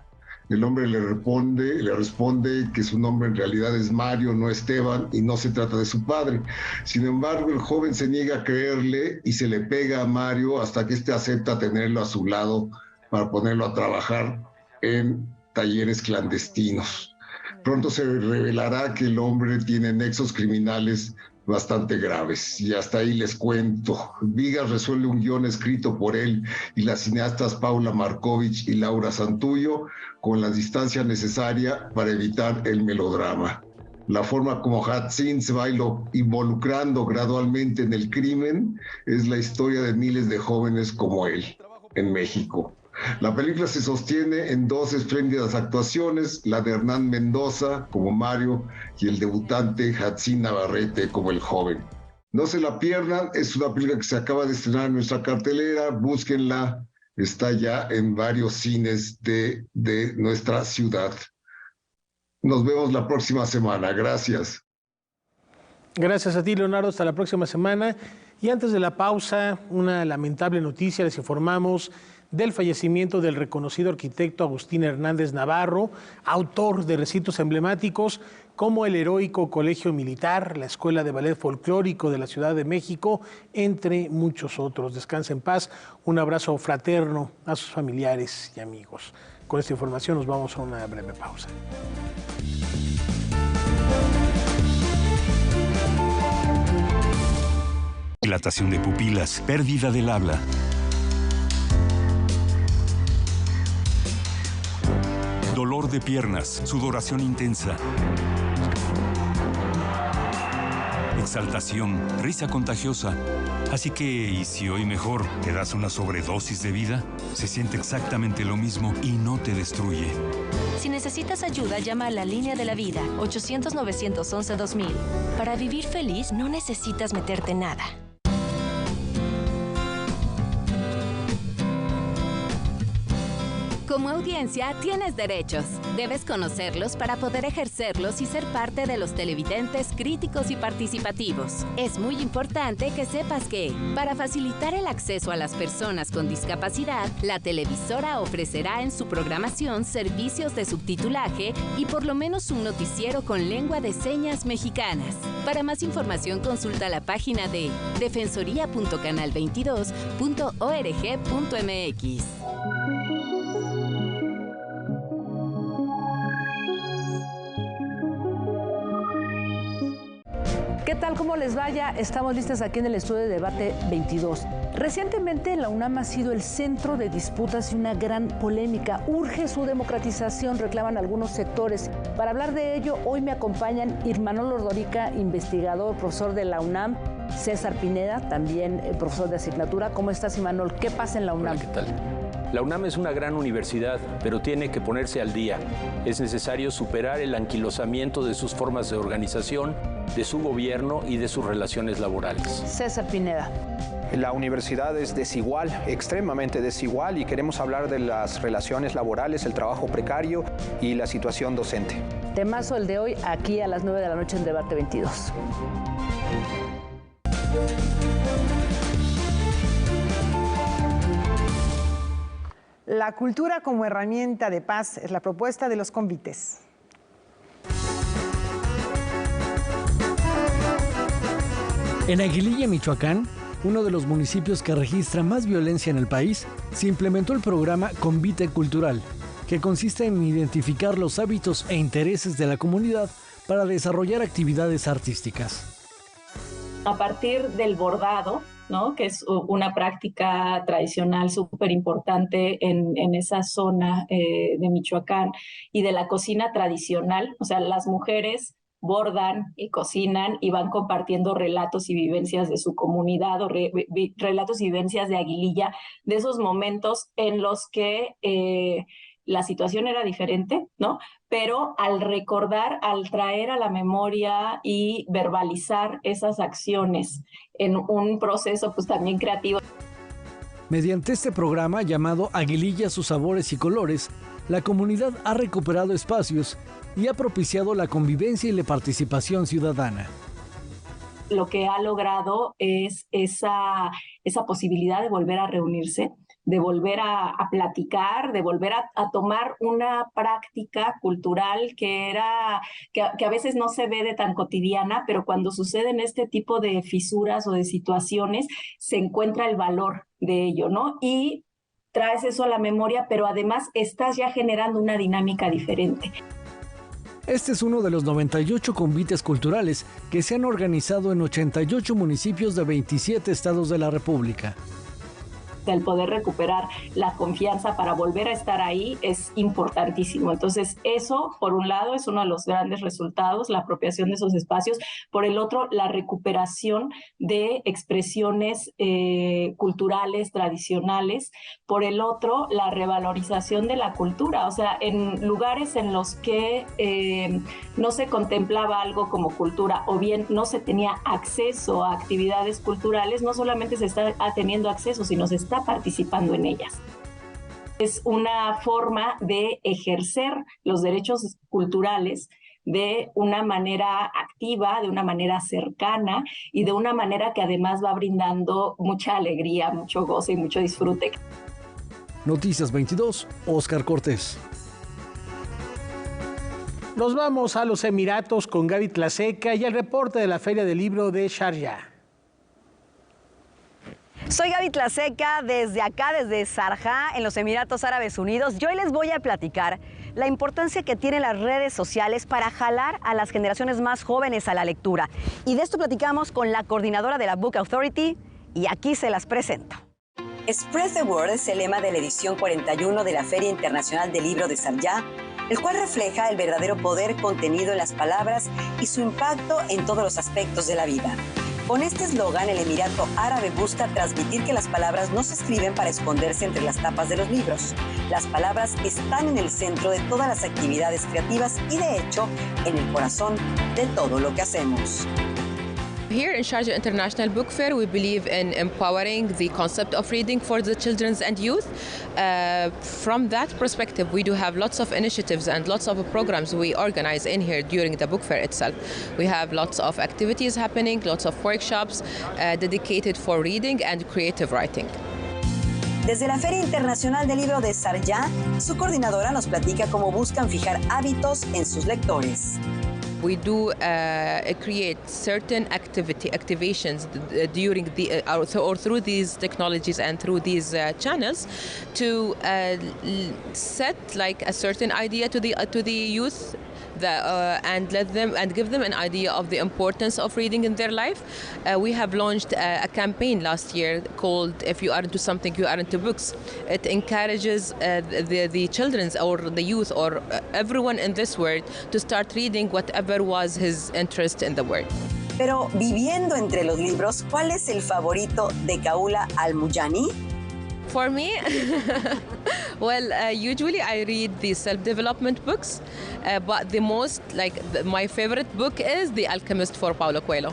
Speaker 5: El hombre le responde que su nombre en realidad es Mario, no Esteban, y no se trata de su padre. Sin embargo, el joven se niega a creerle y se le pega a Mario hasta que éste acepta tenerlo a su lado para ponerlo a trabajar en talleres clandestinos. Pronto se revelará que el hombre tiene nexos criminales bastante graves. Y hasta ahí les cuento. Vigas resuelve un guión escrito por él y las cineastas Paula Markovich y Laura Santullo con la distancia necesaria para evitar el melodrama. La forma como Hatzin se va involucrando gradualmente en el crimen es la historia de miles de jóvenes como él en México. La película se sostiene en dos espléndidas actuaciones, la de Hernán Mendoza como Mario y el debutante Hatzin Navarrete como el joven. No se la pierdan, es una película que se acaba de estrenar en nuestra cartelera, búsquenla, está ya en varios cines de nuestra ciudad. Nos vemos la próxima semana, gracias.
Speaker 2: Gracias a ti, Leonardo, hasta la próxima semana. Y antes de la pausa, una lamentable noticia, les informamos del fallecimiento del reconocido arquitecto Agustín Hernández Navarro, autor de recintos emblemáticos como el heroico Colegio Militar, la Escuela de Ballet Folclórico de la Ciudad de México, entre muchos otros. Descansa en paz, un abrazo fraterno a sus familiares y amigos. Con esta información nos vamos a una breve pausa.
Speaker 6: Dilatación de pupilas, pérdida del habla. Dolor de piernas, sudoración intensa. Exaltación, risa contagiosa. Así que, ¿y si hoy mejor te das una sobredosis de vida? Se siente exactamente lo mismo y no te destruye.
Speaker 14: Si necesitas ayuda, llama a la Línea de la Vida, 800-911-2000. Para vivir feliz, no necesitas meterte nada.
Speaker 24: Como audiencia, tienes derechos. Debes conocerlos para poder ejercerlos y ser parte de los televidentes críticos y participativos. Es muy importante que sepas que, para facilitar el acceso a las personas con discapacidad, la televisora ofrecerá en su programación servicios de subtitulaje y por lo menos un noticiero con lengua de señas mexicanas. Para más información, consulta la página de defensoría.canal22.org.mx.
Speaker 3: ¿Qué tal? ¿Cómo les vaya? Estamos listas aquí en el estudio de Debate 22. Recientemente la UNAM ha sido el centro de disputas y una gran polémica. Urge su democratización, reclaman algunos sectores. Para hablar de ello, hoy me acompañan Imanol Ordorica, investigador, profesor de la UNAM, César Pineda, también profesor de asignatura. ¿Cómo estás, Imanol? ¿Qué pasa en la UNAM?
Speaker 8: Hola, ¿qué tal? La UNAM es una gran universidad, pero tiene que ponerse al día. Es necesario superar el anquilosamiento de sus formas de organización, de su gobierno y de sus relaciones laborales.
Speaker 3: César Pineda.
Speaker 9: La universidad es desigual, extremadamente desigual, y queremos hablar de las relaciones laborales, el trabajo precario y la situación docente.
Speaker 3: Temazo el de hoy, aquí a las 9 de la noche en Debate 22.
Speaker 1: La cultura como herramienta de paz es la propuesta de los convites.
Speaker 10: En Aguililla, Michoacán, uno de los municipios que registra más violencia en el país, se implementó el programa Convite Cultural, que consiste en identificar los hábitos e intereses de la comunidad para desarrollar actividades artísticas.
Speaker 25: A partir del bordado, ¿no?, que es una práctica tradicional súper importante en esa zona de Michoacán, y de la cocina tradicional, o sea, las mujeres bordan y cocinan y van compartiendo relatos y vivencias de su comunidad o relatos y vivencias de Aguililla, de esos momentos en los que la situación era diferente, ¿no? Pero al recordar, al traer a la memoria y verbalizar esas acciones en un proceso pues también creativo.
Speaker 10: Mediante este programa llamado Aguililla, sus sabores y colores, la comunidad ha recuperado espacios y ha propiciado la convivencia y la participación ciudadana.
Speaker 25: Lo que ha logrado es esa posibilidad de volver a reunirse, de volver a platicar, de volver a tomar una práctica cultural que a veces no se ve de tan cotidiana, pero cuando suceden este tipo de fisuras o de situaciones, se encuentra el valor de ello, ¿no? Y traes eso a la memoria, pero además estás ya generando una dinámica diferente.
Speaker 10: Este es uno de los 98 convites culturales que se han organizado en 88 municipios de 27 estados de la República.
Speaker 25: El poder recuperar la confianza para volver a estar ahí es importantísimo. Entonces, eso, por un lado, es uno de los grandes resultados, la apropiación de esos espacios. Por el otro, la recuperación de expresiones culturales, tradicionales. Por el otro, la revalorización de la cultura. O sea, en lugares en los que no se contemplaba algo como cultura o bien no se tenía acceso a actividades culturales, no solamente se está teniendo acceso, sino se está participando en ellas. Es una forma de ejercer los derechos culturales de una manera activa, de una manera cercana y de una manera que además va brindando mucha alegría, mucho goce y mucho disfrute.
Speaker 10: Noticias 22, Óscar Cortés.
Speaker 2: Nos vamos a los Emiratos con Gaby Tlaseca y el reporte de la Feria del Libro de Sharjah.
Speaker 26: Soy Gaby Tlaseca desde acá, desde Sharjah, en los Emiratos Árabes Unidos. Yo hoy les voy a platicar la importancia que tienen las redes sociales para jalar a las generaciones más jóvenes a la lectura. Y de esto platicamos con la coordinadora de la Book Authority y aquí se las presento.
Speaker 27: Spread the Word es el lema de la edición 41 de la Feria Internacional del Libro de Sharjah, el cual refleja el verdadero poder contenido en las palabras y su impacto en todos los aspectos de la vida. Con este eslogan, el Emirato Árabe busca transmitir que las palabras no se escriben para esconderse entre las tapas de los libros. Las palabras están en el centro de todas las actividades creativas y, de hecho, en el corazón de todo lo que hacemos.
Speaker 7: Here in Sharjah International Book Fair, we believe in empowering the concept of reading for the children and youth. From that perspective, we do have lots of initiatives and lots of programs we organize in here during the book fair itself. We have lots of activities happening, lots of workshops dedicated for reading and creative writing.
Speaker 27: Desde la Feria Internacional del Libro de Sharjah, su coordinadora nos platica cómo buscan fijar hábitos en sus lectores.
Speaker 7: We do create certain activations during the or through these technologies and through these channels to set like a certain idea to the youth. And give them an idea of the importance of reading in their life. We have launched a campaign last year called "If you are into something, you are into books." It encourages the children or the youth or everyone in this world to start reading whatever was his interest in the world.
Speaker 27: Pero viviendo entre los libros, ¿cuál es el favorito de Kaula Al-Mujani?
Speaker 7: For me, well, usually I read the self-development books, but the most, my favorite book is The Alchemist for Paulo Coelho.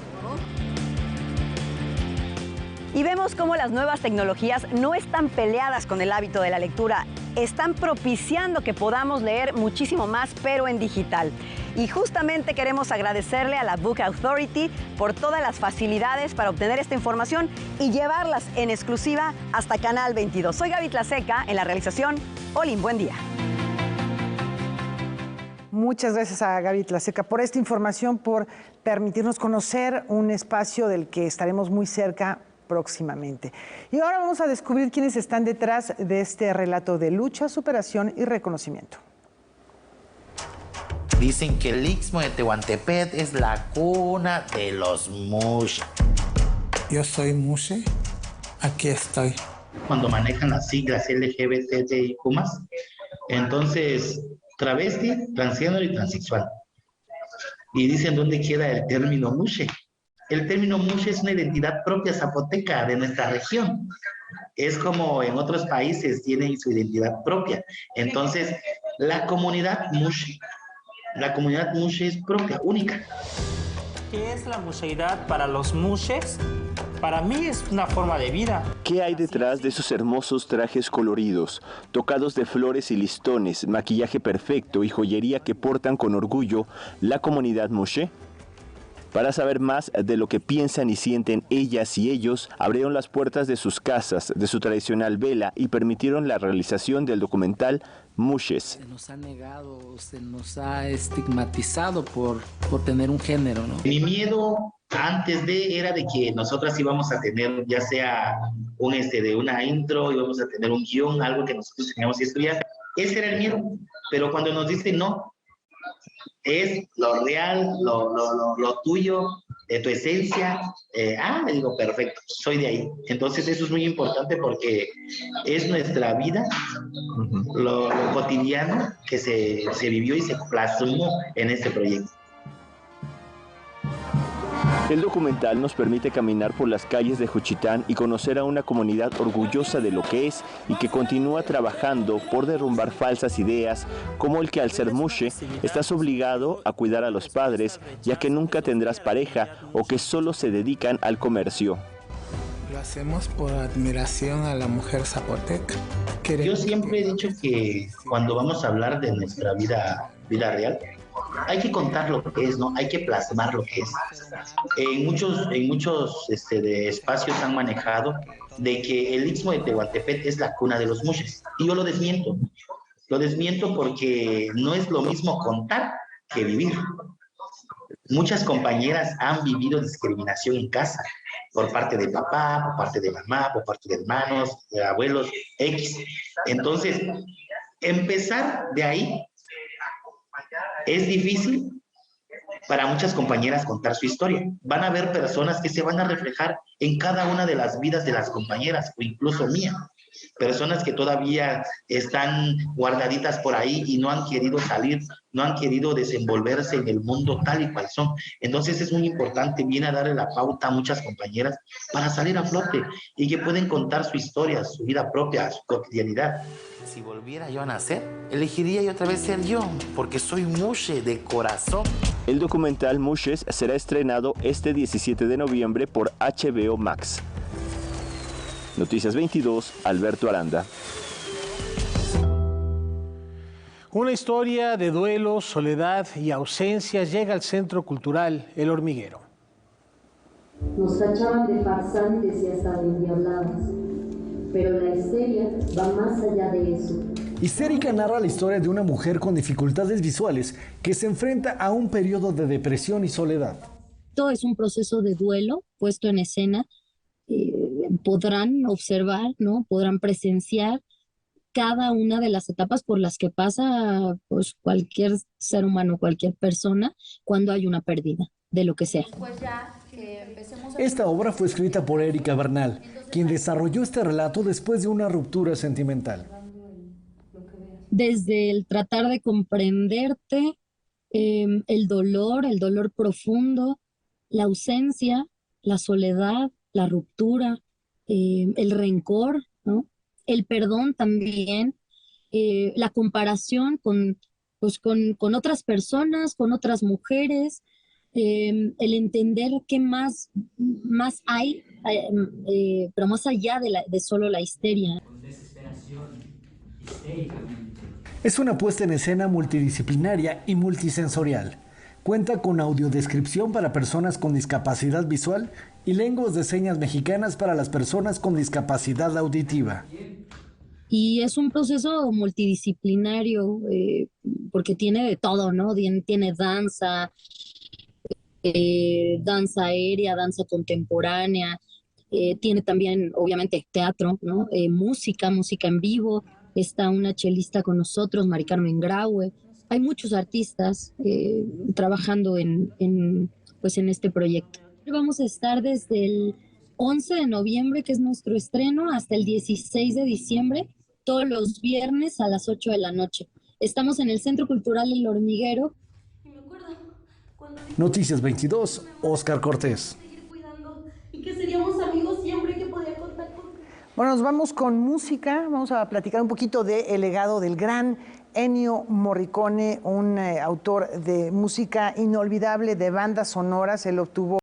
Speaker 26: Y vemos cómo las nuevas tecnologías no están peleadas con el hábito de la lectura, están propiciando que podamos leer muchísimo más, pero en digital. Y justamente queremos agradecerle a la Book Authority por todas las facilidades para obtener esta información y llevarlas en exclusiva hasta Canal 22. Soy Gaby Tlaseca, en la realización, Olin, buen día.
Speaker 1: Muchas gracias a Gaby Tlaseca por esta información, por permitirnos conocer un espacio del que estaremos muy cerca próximamente. Y ahora vamos a descubrir quiénes están detrás de este relato de lucha, superación y reconocimiento.
Speaker 11: Dicen que el Istmo de Tehuantepec es la cuna de los Mushe.
Speaker 12: Yo soy Mushe, aquí estoy.
Speaker 11: Cuando manejan las siglas LGBTIQ+, entonces travesti, transgénero y transexual. Y dicen dónde queda el término Mushe. El término Mushe es una identidad propia zapoteca de nuestra región. Es como en otros países tienen su identidad propia. Entonces, la comunidad Mushe es propia, única.
Speaker 13: ¿Qué es la musheidad para los mushes? Para mí es una forma de vida.
Speaker 18: ¿Qué hay detrás de esos hermosos trajes coloridos, tocados de flores y listones, maquillaje perfecto y joyería que portan con orgullo la comunidad Mushe? Para saber más de lo que piensan y sienten ellas y ellos, abrieron las puertas de sus casas, de su tradicional vela y permitieron la realización del documental Mushes.
Speaker 13: Se nos ha negado, se nos ha estigmatizado por tener un género, ¿no?
Speaker 11: Mi miedo antes era de que nosotras íbamos a tener ya sea de una intro, íbamos a tener un guión, algo que nosotros teníamos que estudiar. Ese era el miedo. Pero cuando nos dicen no, es lo real, lo tuyo, de tu esencia. Le digo, perfecto, soy de ahí. Entonces eso es muy importante porque es nuestra vida, lo cotidiano que se vivió y se plasmó en este proyecto.
Speaker 18: El documental nos permite caminar por las calles de Juchitán y conocer a una comunidad orgullosa de lo que es y que continúa trabajando por derrumbar falsas ideas, como el que al ser Mushe estás obligado a cuidar a los padres, ya que nunca tendrás pareja o que solo se dedican al comercio.
Speaker 12: Lo hacemos por admiración a la mujer zapoteca.
Speaker 11: Yo siempre he dicho que cuando vamos a hablar de nuestra vida real, hay que contar lo que es, ¿no? Hay que plasmar lo que es. En muchos espacios han manejado de que el Istmo de Tehuantepec es la cuna de los mushes. Y yo lo desmiento. Lo desmiento porque no es lo mismo contar que vivir. Muchas compañeras han vivido discriminación en casa, por parte de papá, por parte de mamá, por parte de hermanos, de abuelos, X. Entonces, empezar de ahí es difícil para muchas compañeras contar su historia. Van a haber personas que se van a reflejar en cada una de las vidas de las compañeras, o incluso mía. Personas que todavía están guardaditas por ahí y no han querido salir, no han querido desenvolverse en el mundo tal y cual son. Entonces es muy importante, viene a darle la pauta a muchas compañeras para salir a flote y que pueden contar su historia, su vida propia, su cotidianidad. Si volviera yo a nacer, elegiría yo otra vez ser yo, porque soy Mushe de corazón.
Speaker 18: El documental Mushes será estrenado este 17 de noviembre por HBO Max. Noticias 22, Alberto Aranda.
Speaker 2: Una historia de duelo, soledad y ausencias llega al Centro Cultural El Hormiguero.
Speaker 4: Nos tachaban de farsantes y hasta de endiabladas, pero la histeria va más allá de eso.
Speaker 10: Histérica narra la historia de una mujer con dificultades visuales que se enfrenta a un periodo de depresión y soledad.
Speaker 4: Todo es un proceso de duelo puesto en escena. Podrán observar, ¿no? Podrán presenciar cada una de las etapas por las que pasa pues, cualquier ser humano, cualquier persona, cuando hay una pérdida, de lo que sea.
Speaker 10: Esta obra fue escrita por Erika Bernal, quien desarrolló este relato después de una ruptura sentimental.
Speaker 4: Desde el tratar de comprenderte, el dolor profundo, la ausencia, la soledad, la ruptura, el rencor, ¿no? El perdón también, la comparación con otras personas, con otras mujeres, el entender qué más hay, pero más allá de solo la histeria.
Speaker 10: Es una puesta en escena multidisciplinaria y multisensorial. Cuenta con audiodescripción para personas con discapacidad visual y lenguas de señas mexicanas para las personas con discapacidad auditiva.
Speaker 4: Y es un proceso multidisciplinario porque tiene de todo, ¿no? Tiene danza, danza aérea, danza contemporánea, tiene también, obviamente, teatro, ¿no? Música en vivo. Está una chelista con nosotros, Mari Carmen Graue. Hay muchos artistas trabajando en este proyecto. Vamos a estar desde el 11 de noviembre, que es nuestro estreno, hasta el 16 de diciembre, todos los viernes a las 8 de la noche. Estamos en el Centro Cultural El Hormiguero.
Speaker 10: Noticias 22, Óscar Cortés.
Speaker 4: Y que seríamos amigos siempre, que podía contar con...
Speaker 1: Bueno, nos vamos con música. Vamos a platicar un poquito del legado del gran Ennio Morricone, un autor de música inolvidable, de bandas sonoras. Él obtuvo